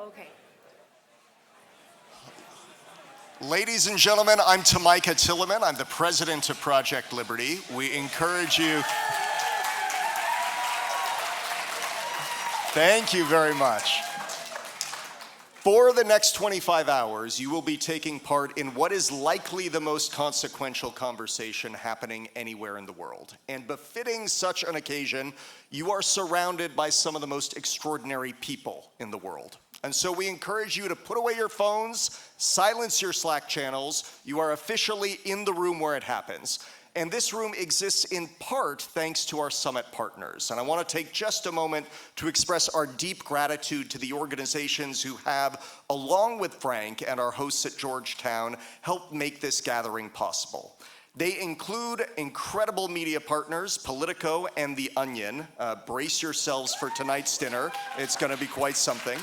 Okay. Ladies and gentlemen, I'm Tamika Tilleman. I'm the president of Project Liberty. We encourage you. Thank you very much. For the next 25 hours, you will be taking part in what is likely the most consequential conversation happening anywhere in the world. And befitting such an occasion, you are surrounded by some of the most extraordinary people in the world. And so we encourage you to put away your phones, silence your Slack channels. You are officially in the room where it happens. And this room exists in part thanks to our summit partners. And I want to take just a moment to express our deep gratitude to the organizations who have, along with Frank and our hosts at Georgetown, helped make this gathering possible. They include incredible media partners, Politico and The Onion. Brace yourselves for tonight's dinner. It's going to be quite something.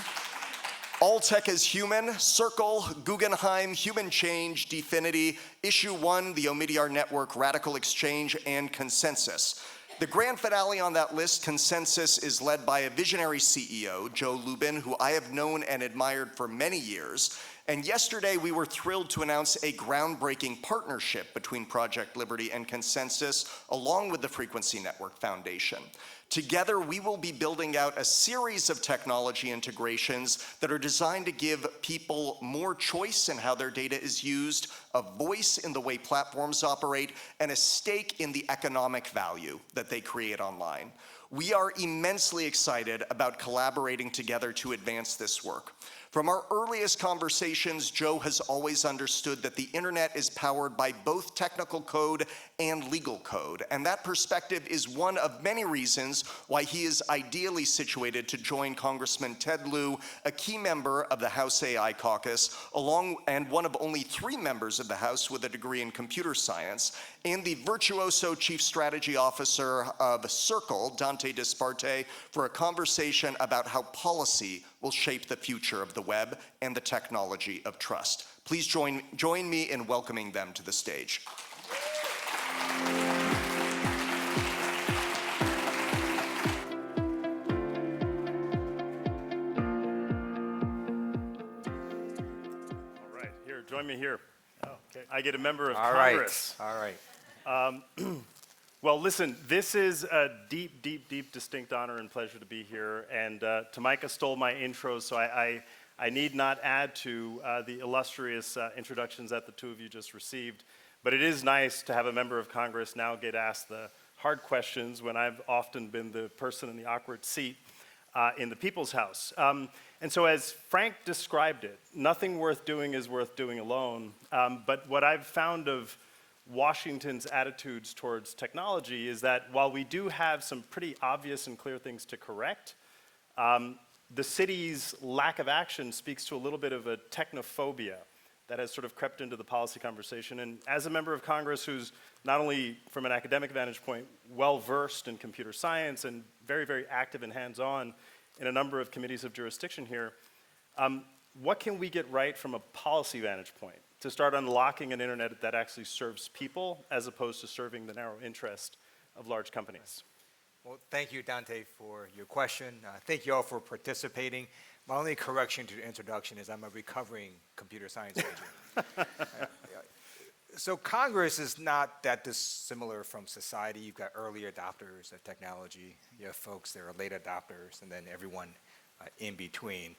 All Tech is Human, Circle, Guggenheim, Human Change, Dfinity, Issue One, the Omidyar Network, Radical Exchange, and Consensys. The grand finale on that list, Consensys, is led by a visionary CEO, Joe Lubin, who I have known and admired for many years. And yesterday, we were thrilled to announce a groundbreaking partnership between Project Liberty and Consensys, along with the Frequency Network Foundation. Together, we will be building out a series of technology integrations that are designed to give people more choice in how their data is used, a voice in the way platforms operate, and a stake in the economic value that they create online. We are immensely excited about collaborating together to advance this work. From our earliest conversations, Joe has always understood that the internet is powered by both technical code and legal code, and that perspective is one of many reasons why he is ideally situated to join Congressman Ted Lieu, a key member of the House AI Caucus, and one of only 3 members of the House with a degree in computer science, and the virtuoso Chief Strategy Officer of Circle, Dante Disparte, for a conversation about how policy will shape the future of the web and the technology of trust. Please join me in welcoming them to the stage. All right, here, join me here. Oh, okay. I get a member of Congress. All right. Well, listen, this is a deep, deep, deep distinct honor and pleasure to be here. And Tamika stole my intro, so I need not add to the illustrious introductions that the two of you just received. But it is nice to have a member of Congress now get asked the hard questions when I've often been the person in the awkward seat in the People's House. And so as Frank described it, nothing worth doing is worth doing alone. But what I've found of Washington's attitudes towards technology is that while we do have some pretty obvious and clear things to correct, the city's lack of action speaks to a little bit of a technophobia that has sort of crept into the policy conversation. And as a member of Congress who's not only from an academic vantage point well-versed in computer science and very, very active and hands-on in a number of committees of jurisdiction here, what can we get right from a policy vantage point to start unlocking an internet that actually serves people as opposed to serving the narrow interest of large companies? Well, thank you, Dante, for your question. Thank you all for participating. My only correction to the introduction is I'm a recovering computer science major. So Congress is not that dissimilar from society. You've got early adopters of technology. You have folks that are late adopters, and then everyone in between.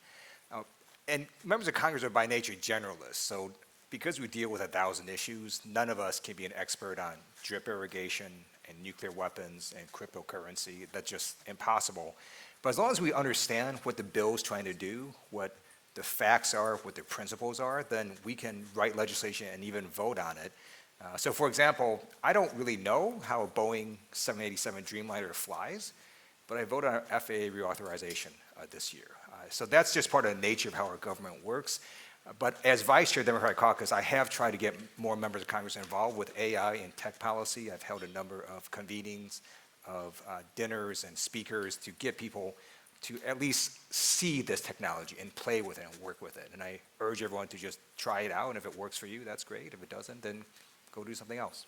And members of Congress are by nature generalists. So because we deal with 1,000 issues, none of us can be an expert on drip irrigation and nuclear weapons and cryptocurrency. That's just impossible. But as long as we understand what the bill is trying to do, what the facts are, what the principles are, then we can write legislation and even vote on it. So for example, I don't really know how a Boeing 787 Dreamliner flies, but I voted on FAA reauthorization this year. So that's just part of the nature of how our government works. But as Vice Chair of the Democratic Caucus, I have tried to get more members of Congress involved with AI and tech policy. I've held a number of convenings, of dinners and speakers to get people to at least see this technology and play with it and work with it. And I urge everyone to just try it out, and if it works for you, that's great. If it doesn't, then go do something else.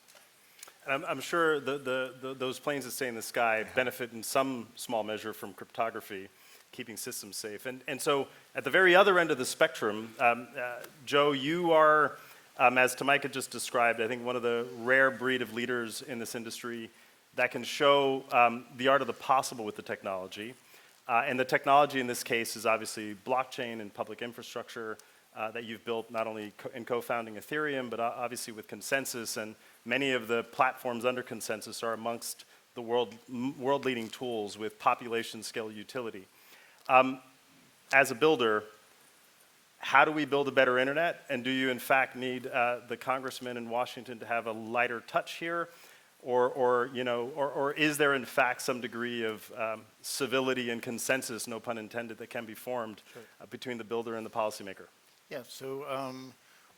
I'm sure those planes that stay in the sky benefit in some small measure from cryptography. keeping systems safe. And so at the very other end of the spectrum, Joe, you are, as Tamika just described, I think one of the rare breed of leaders in this industry that can show the art of the possible with the technology. And the technology in this case is obviously blockchain and public infrastructure that you've built not only in co-founding Ethereum, but obviously with Consensys, and many of the platforms under Consensys are amongst the world-leading tools with population scale utility. As a builder, how do we build a better internet? And do you in fact need the congressman in Washington to have a lighter touch here? Or is there in fact some degree of civility and consensus, no pun intended, that can be formed between the builder and the policymaker? Yeah, so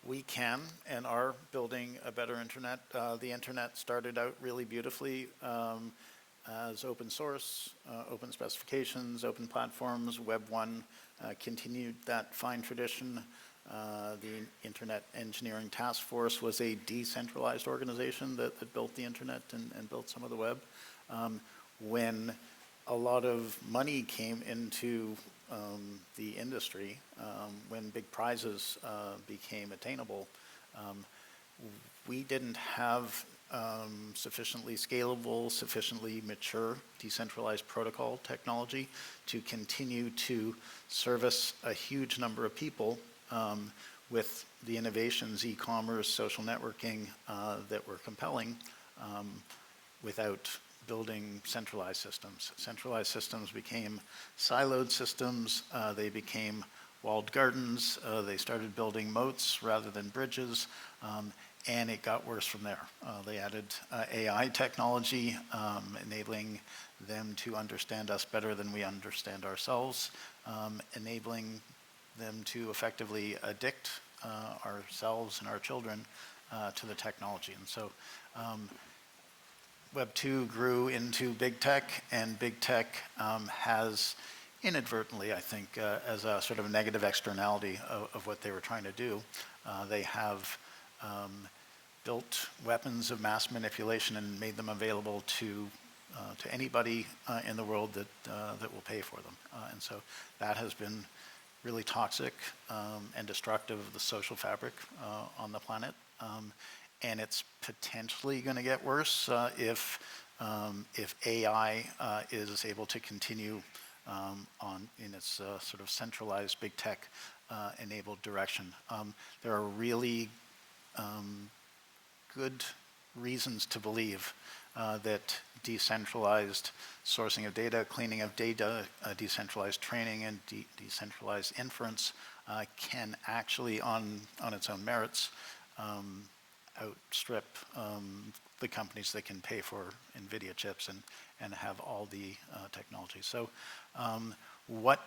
we can and are building a better internet. The internet started out really beautifully as open source, open specifications, open platforms. Web 1 continued that fine tradition. The Internet Engineering Task Force was a decentralized organization that built the internet and built some of the web. When a lot of money came into the industry, when big prizes became attainable, we didn't have sufficiently scalable, sufficiently mature decentralized protocol technology to continue to service a huge number of people with the innovations, e-commerce, social networking that were compelling without building centralized systems. Centralized systems became siloed systems, they became walled gardens, they started building moats rather than bridges, and it got worse from there. They added AI technology, enabling them to understand us better than we understand ourselves, enabling them to effectively addict ourselves and our children to the technology. And so Web 2 grew into big tech, and big tech has inadvertently, I think, as a sort of negative externality of what they were trying to do, they have built weapons of mass manipulation and made them available to anybody in the world that will pay for them. And so that has been really toxic and destructive of the social fabric on the planet. And it's potentially going to get worse if AI is able to continue in its sort of centralized big tech enabled direction. There are really good reasons to believe that decentralized sourcing of data, cleaning of data, decentralized training, and decentralized inference can actually, on its own merits, outstrip the companies that can pay for NVIDIA chips and have all the technology. So what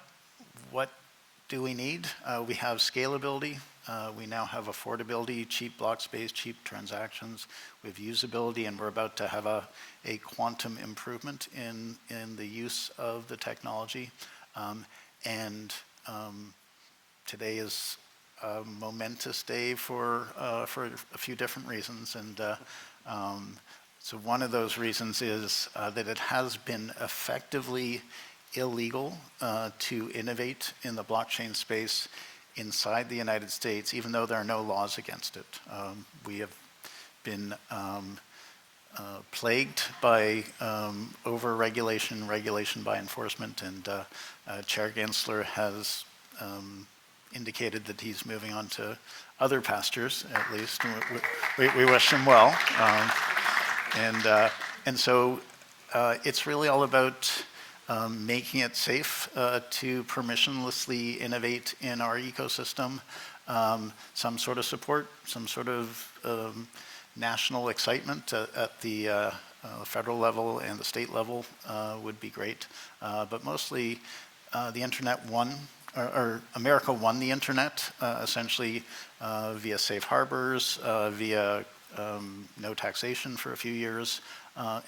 do we need? We have scalability. We now have affordability, cheap block space, cheap transactions. We have usability, and we're about to have a quantum improvement in the use of the technology. Today is a momentous day for a few different reasons. And so one of those reasons is that it has been effectively illegal to innovate in the blockchain space inside the United States, even though there are no laws against it. We have been plagued by over-regulation, regulation by enforcement, and Chair Gensler has indicated that he's moving on to other pastures, at least. We wish him well. And so it's really all about making it safe to permissionlessly innovate in our ecosystem. Some sort of support, some sort of national excitement at the federal level and the state level would be great. But mostly the internet won, or America won the internet essentially via safe harbors, via no taxation for a few years,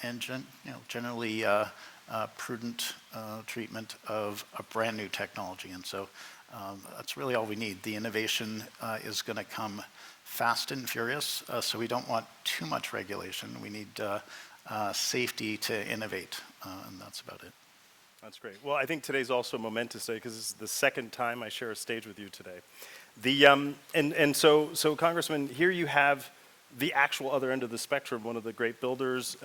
and generally prudent treatment of a brand new technology. And so that's really all we need. The innovation is going to come fast and furious, so we don't want too much regulation. We need safety to innovate, and that's about it. That's great. Well, I think today's also a momentous day because this is the second time I share a stage with you today. So Congressman, here you have the actual other end of the spectrum, one of the great builders,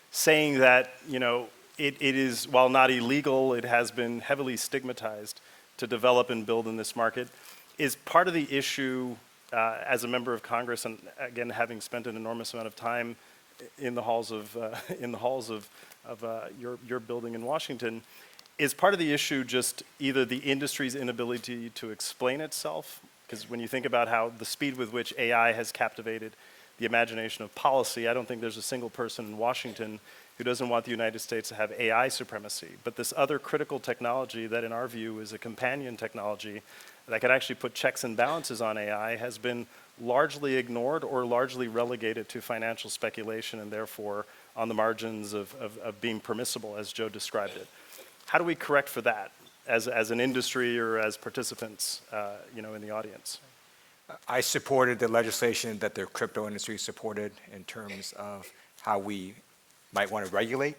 saying that, you know, it is, while not illegal, it has been heavily stigmatized to develop and build in this market. Is part of the issue, as a member of Congress, and again, having spent an enormous amount of time in the halls of your building in Washington, is part of the issue just either the industry's inability to explain itself? Because when you think about how the speed with which AI has captivated the imagination of policy, I don't think there's a single person in Washington who doesn't want the United States to have AI supremacy. But this other critical technology that in our view is a companion technology that could actually put checks and balances on AI has been largely ignored or largely relegated to financial speculation and therefore on the margins of being permissible, as Joe described it. How do we correct for that as an industry or as participants, you know, in the audience? I supported the legislation that the crypto industry supported in terms of how we might want to regulate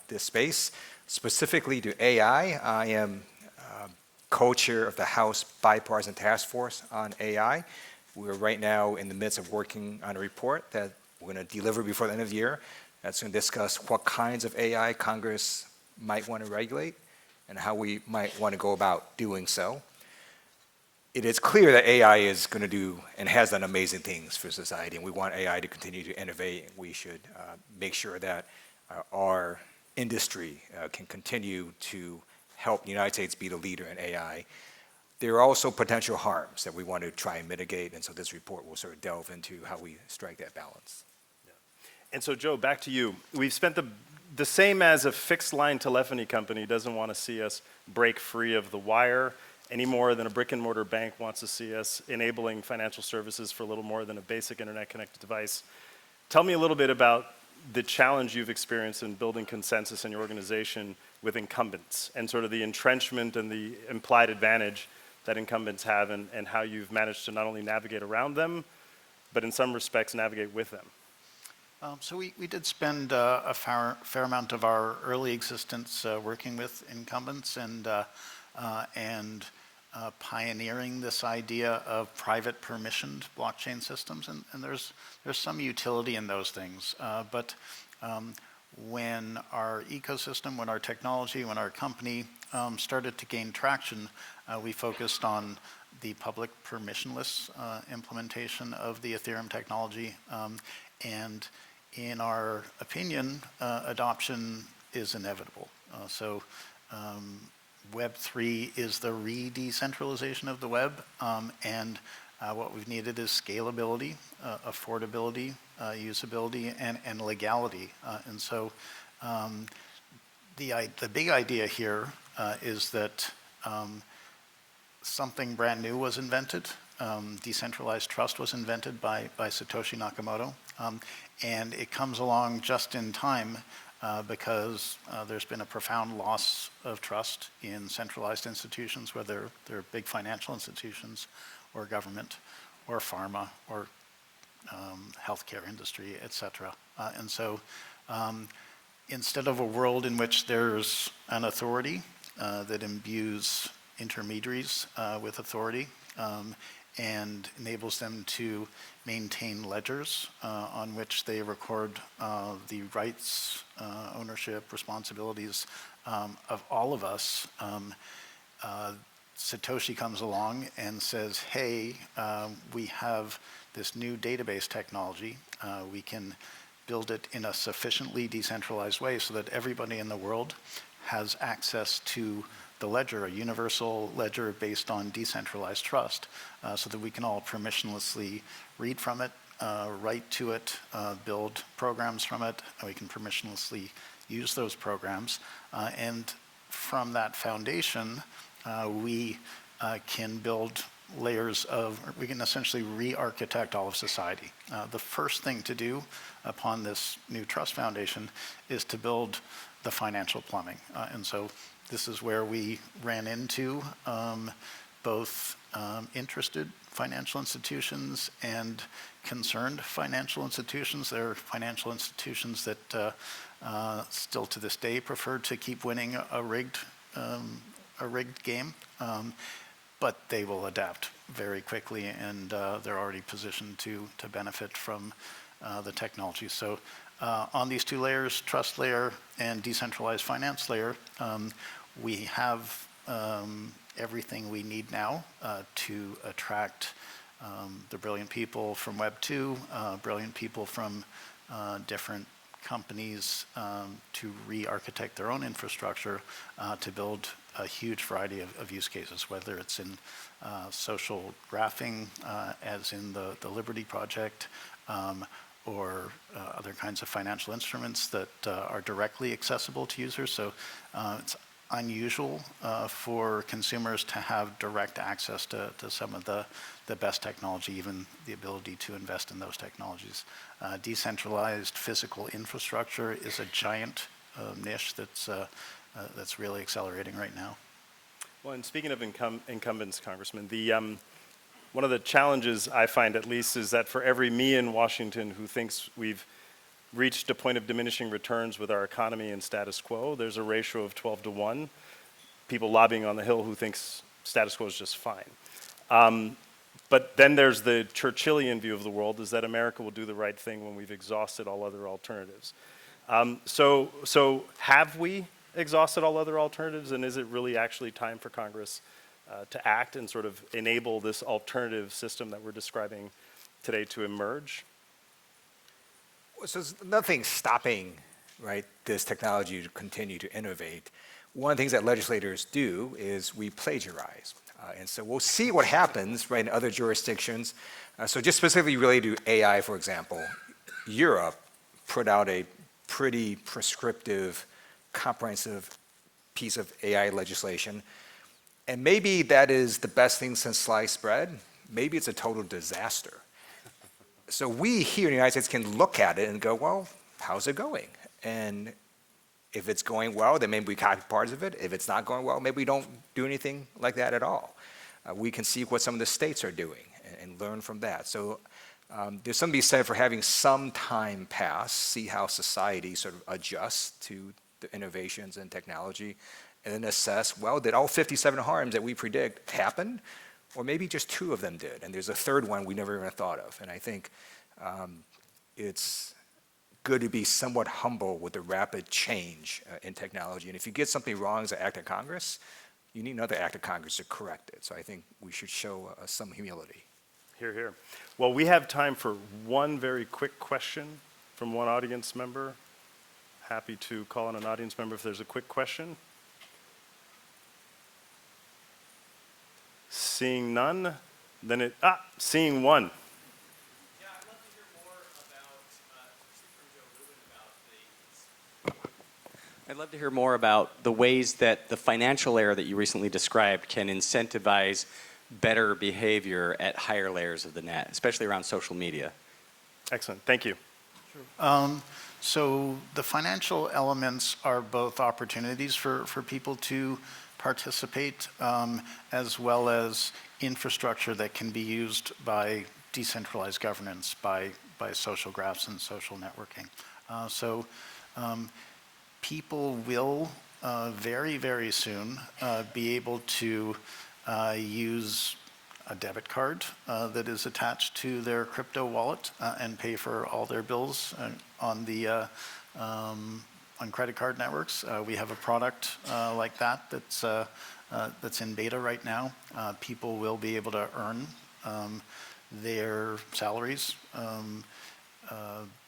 this space. Specifically to AI, I am co-chair of the House Bipartisan Task Force on AI. We're right now in the midst of working on a report that we're going to deliver before the end of the year. That's going to discuss what kinds of AI Congress might want to regulate and how we might want to go about doing so. It is clear that AI is going to do and has done amazing things for society, and we want AI to continue to innovate. We should make sure that our industry can continue to help the United States be the leader in AI. There are also potential harms that we want to try and mitigate, and so this report will sort of delve into how we strike that balance. Yeah. And so, Joe, back to you. We've spent the same as a fixed line telephony company doesn't want to see us break free of the wire any more than a brick and mortar bank wants to see us enabling financial services for a little more than a basic internet connected device. Tell me a little bit about the challenge you've experienced in building Consensys in your organization with incumbents and sort of the entrenchment and the implied advantage that incumbents have and how you've managed to not only navigate around them, but in some respects navigate with them. So we did spend a fair amount of our early existence working with incumbents and pioneering this idea of private permissioned blockchain systems, and there's some utility in those things. But when our ecosystem, when our technology, when our company started to gain traction, we focused on the public permissionless implementation of the Ethereum technology. And in our opinion, adoption is inevitable. Web3 is the re-decentralization of the web, and what we've needed is scalability, affordability, usability, and legality. The big idea here is that something brand new was invented. Decentralized trust was invented by Satoshi Nakamoto, and it comes along just in time because there's been a profound loss of trust in centralized institutions, whether they're big financial institutions or government or pharma or healthcare industry, et cetera. Instead of a world in which there's an authority that imbues intermediaries with authority and enables them to maintain ledgers on which they record the rights, ownership, responsibilities of all of us, Satoshi comes along and says, hey, we have this new database technology. We can build it in a sufficiently decentralized way so that everybody in the world has access to the ledger, a universal ledger based on decentralized trust, so that we can all permissionlessly read from it, write to it, build programs from it, and we can permissionlessly use those programs. And from that foundation, we can build layers of, we can essentially re-architect all of society. The first thing to do upon this new trust foundation is to build the financial plumbing. And so this is where we ran into both interested financial institutions and concerned financial institutions. There are financial institutions that still to this day prefer to keep winning a rigged game, but they will adapt very quickly, and they're already positioned to benefit from the technology. So on these two layers, trust layer and decentralized finance layer, we have everything we need now to attract the brilliant people from Web2, brilliant people from different companies to re-architect their own infrastructure to build a huge variety of use cases, whether it's in social graphing, as in the Liberty project, or other kinds of financial instruments that are directly accessible to users. So it's unusual for consumers to have direct access to some of the best technology, even the ability to invest in those technologies. Decentralized physical infrastructure is a giant niche that's really accelerating right now. Well, and speaking of incumbents, Congressman, one of the challenges I find, at least, is that for every me in Washington who thinks we've reached a point of diminishing returns with our economy and status quo, there's a ratio of 12 to 1. People lobbying on the Hill who thinks status quo is just fine. But then there's the Churchillian view of the world, is that America will do the right thing when we've exhausted all other alternatives. So have we exhausted all other alternatives, and is it really actually time for Congress to act and sort of enable this alternative system that we're describing today to emerge? So there's nothing stopping, right, this technology to continue to innovate. One of the things that legislators do is we plagiarize. And so we'll see what happens, right, in other jurisdictions. So just specifically related to AI, for example, Europe put out a pretty prescriptive, comprehensive piece of AI legislation. And maybe that is the best thing since sliced bread. Maybe it's a total disaster. So we here in the United States can look at it and go, well, how's it going? And if it's going well, then maybe we copy parts of it. If it's not going well, maybe we don't do anything like that at all. We can see what some of the states are doing and learn from that. So there's something to be said for having some time pass, see how society sort of adjusts to the innovations in technology, and then assess, well, did all 57 harms that we predict happen? Or maybe just 2 of them did, and there's a 3rd one we never even thought of. And I think it's good to be somewhat humble with the rapid change in technology. And if you get something wrong as an act of Congress, you need another act of Congress to correct it. So I think we should show some humility. Hear, hear. Well, we have time for one very quick question from one audience member. Happy to call on an audience member if there's a quick question. Seeing none, then seeing one. Yeah, I'd love to hear more about, I'd love to hear more about the ways that the financial layer that you recently described can incentivize better behavior at higher layers of the net, especially around social media. Excellent, thank you. So the financial elements are both opportunities for people to participate, as well as infrastructure that can be used by decentralized governance, by social graphs and social networking. So people will very, very soon be able to use a debit card that is attached to their crypto wallet and pay for all their bills on the on credit card networks. We have a product like that's in beta right now. People will be able to earn their salaries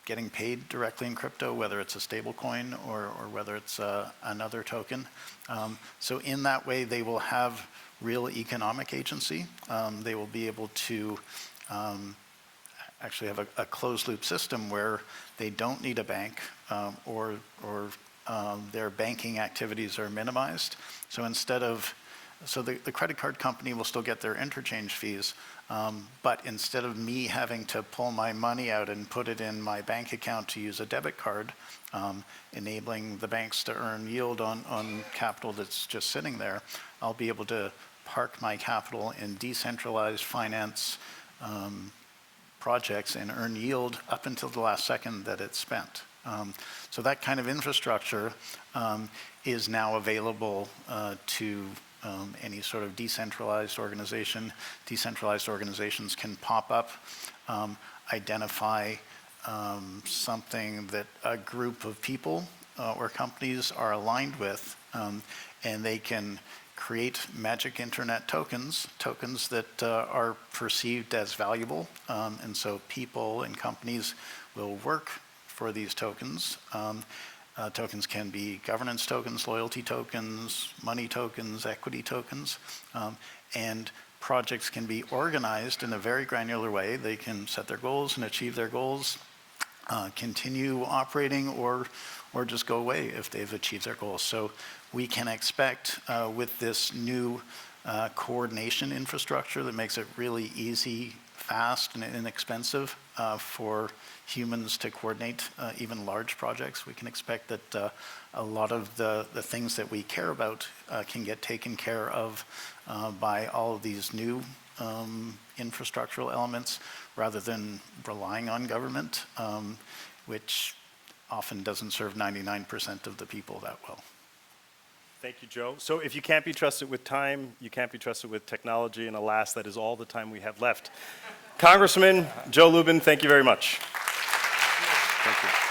getting paid directly in crypto, whether it's a stable coin or whether it's another token. So in that way, they will have real economic agency. They will be able to actually have a closed loop system where they don't need a bank or their banking activities are minimized. So the credit card company will still get their interchange fees, but instead of me having to pull my money out and put it in my bank account to use a debit card, enabling the banks to earn yield on capital that's just sitting there, I'll be able to park my capital in decentralized finance projects and earn yield up until the last second that it's spent. So that kind of infrastructure is now available to any sort of decentralized organization. Decentralized organizations can pop up, identify something that a group of people or companies are aligned with, and they can create magic internet tokens, tokens that are perceived as valuable. And so people and companies will work for these tokens. Tokens can be governance tokens, loyalty tokens, money tokens, equity tokens, and projects can be organized in a very granular way. They can set their goals and achieve their goals, continue operating, or just go away if they've achieved their goals. So we can expect with this new coordination infrastructure that makes it really easy, fast, and inexpensive for humans to coordinate even large projects. We can expect that a lot of the things that we care about can get taken care of by all of these new infrastructural elements rather than relying on government, which often doesn't serve 99% of the people that well. Thank you, Joe. So if you can't be trusted with time, you can't be trusted with technology, and alas, that is all the time we have left. Congressman Joe Lubin, thank you very much. Thank you.